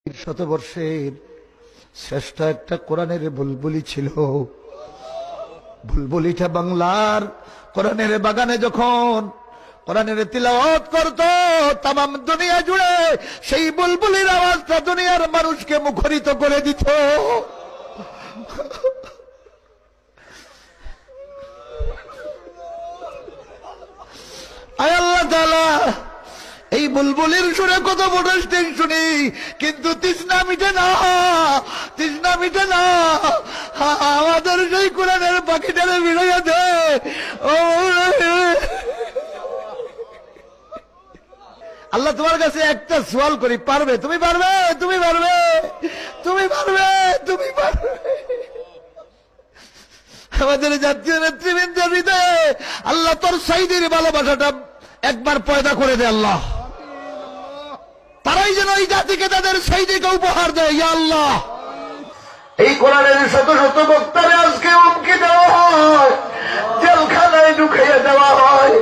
শতবর্ষের শ্রেষ্ঠ একটা কোরআনের বুলবুলি ছিল। বুলবুলিটা বাংলার কোরআনের বাগানে যখন কোরআনের তিলাওয়াত করত, তামাম দুনিয়া জুড়ে সেই বুলবুলির আওয়াজটা দুনিয়ার মানুষকে মুখরিত করে দিত। আয় আল্লাহ তাআলা, এই বুলবুলির সুরে কত প্রোটেস্টিং শুনি, কিন্তু তৃষ্ণা মিটে না, তৃষ্ণা মিটে না। আমাদের সেই কোরআনের পাখিটারে বিড়াইয়া দে। আল্লাহ তোমার কাছে একটা সওয়াল করি, পারবে? তুমি পারবে? তুমি পারবে? তুমি পারবে? তুমি পারবে? আমাদের জাতীয় নেতৃবৃন্দের হৃদয়ে আল্লাহ তোর সাইদের ভালোবাসাটা একবার পয়দা করে দে আল্লাহ। তারাই যেন এই জাতিকে তাদের সাইদিকে উপহার দেয়। ইয়া আল্লাহ, এই কোরআনের শত শত বক্তারে আজকে হুমকি দেওয়া হয়, জেলখানায় ঢুকিয়ে দেওয়া হয়।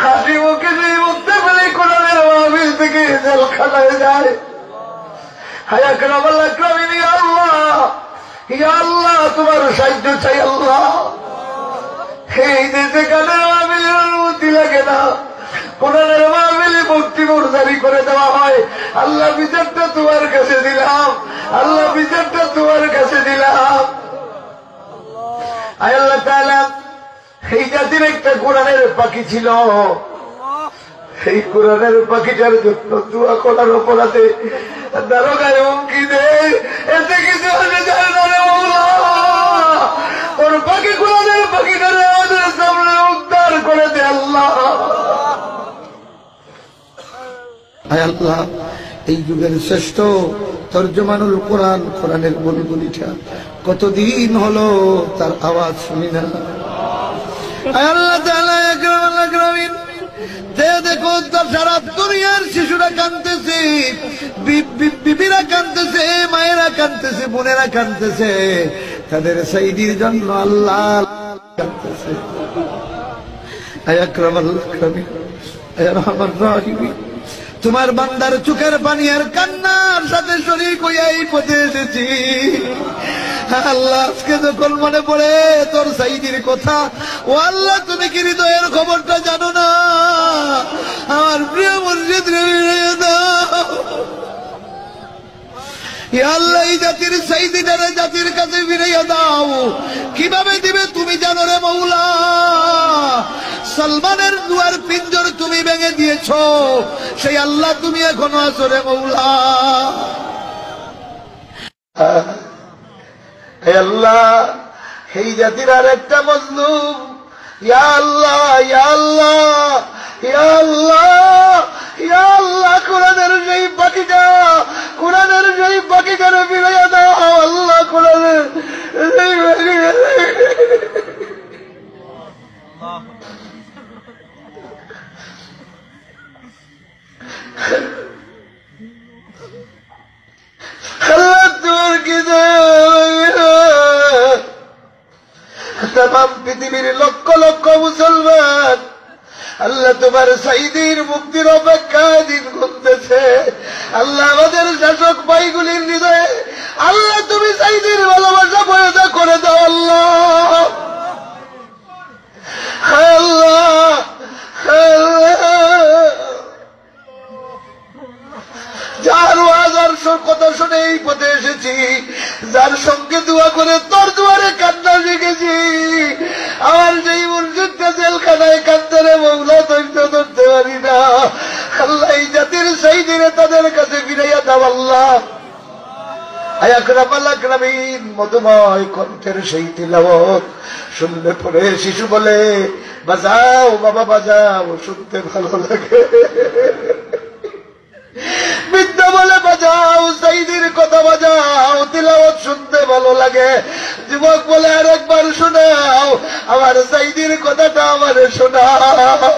হাসি মুখে সেই মুক্তি পেলে কোরআনের মাহফিল থেকে জেলখানায় যায়। হায় আকরাম আল আকরামিন, ইয়া আল্লাহ, ইয়া আল্লাহ, তোমার সাহায্য চাই আল্লাহ। এই দেশে গানের মাহফিলের অনুমতি লাগে না, কোরআনের মাহফিলে মুক্তি জারি করে দেওয়া হয়। আল্লাহ, বিচারটা তোমার কাছে দিলাম, আল্লাহ, বিচারটা তোমার কাছে দিলাম। আয় আল্লাহ তাআলা, এই জাতির একটা কোরআনের পাখি ছিল, সেই কোরআনের পাখিটার জন্য দোয়া করার অপরাধে দারোগায় হুমকি দেয়, এতে কিছু হলে যায় না রে মওলা, তোর পাখি কোরআনের পাখিটারে আমাদের সামনে উদ্ধার করে দে আল্লাহ। আয় আল্লাহ, এই যুগের শ্রেষ্ঠ তর্জমানুল কোরআন, কোরআনের বুলবুলিটা কতদিন হলো তার আওয়াজ শুনি না। আয় আল্লাহ তাআলা, আকরাম আল আকরামিন, দেখো সারা দুনিয়ার শিশুরা কাঁদতেছে, বিবিরা কাঁদতেছে, মায়েরা কাঁদতেছে, বোনেরা কাঁদতেছে, তাদের সাইদির জন্য আল্লাহ কাঁদতেছে। আয় আকরাম আল আকরামিন, আয় আরহামার রাহিমিন, তোমার বান্দার চোখের পানি আর কান্নার সাথে শরীক হইয়া এই পথে এসেছি। আল্লাহ, আজকে যখন মনে পড়ে তোর সাইদির কথা, ও আল্লাহ, তুমি কি হৃদয়ের খবরটা জানো না? আমার প্রিয় মুর্শিদ রে দাও। ইয়া আল্লাহ, এই জাতির সাইদিটারে জাতির কাছে ফিরাইয়া দাও। কিভাবে দিবে তুমি জানো রে মওলা। সালমানের দুয়ার পিঞ্জর তুমি ভেঙে দিয়েছ, সেই আল্লাহ তুমি এখনো আছো রে মওলা। হে আল্লাহ, এই জাতির আর একটা মজলুম, ইয়া আল্লাহ, ইয়া আল্লাহ, ইয়া আল্লাহ, ইয়া আল্লাহ, কোরআনের সেই পাখিটা, কোরআনের সেই পাখিটারে ফিরাইয়া দাও আল্লাহ, কোরআনের সেই আল্লাহ, তোমার কি তাম পৃথিবীর লক্ষ লক্ষ মুসলমান আল্লাহ তোমার সাইদির মুক্তির অপেক্ষায় দিন গুনতেছে। আল্লাহ, আমাদের শাসক ভাইগুলির হৃদয়ে আল্লাহ তুমি সাইদির ভালোবাসা পয়দা করে দাও আল্লাহ। আল্লাহ, যার ওয়াজার কথা শুনে এই পথে এসেছি, যার সঙ্গে দোয়া করে তোর দুয়ারে কান্না শিখেছি, আমার সেই মুর্শিদটা জেলখানায় কাঁদতে রে মওলা, ধৈর্য ধরতে পারি না। আল্লাহ, এই জাতির সাইদিরে তাদের কাছে ফিরাইয়া দাও আল্লাহ। আয় আকরাম আল আকরামিন, মধুময় কণ্ঠের সেই তিলাওয়াত শুনলে পরে শিশু বলে, বাজাও বাবা বাজাও, শুনতে ভালো লাগে। বিদ্যা বলে বাজাও, সাইদির কথা বাজাও, তিলাওয়াত শুনতে ভালো লাগে। যুবক বলে আরেকবার শোনাও, আমার সাইদির কথাটা আমার শোনাও।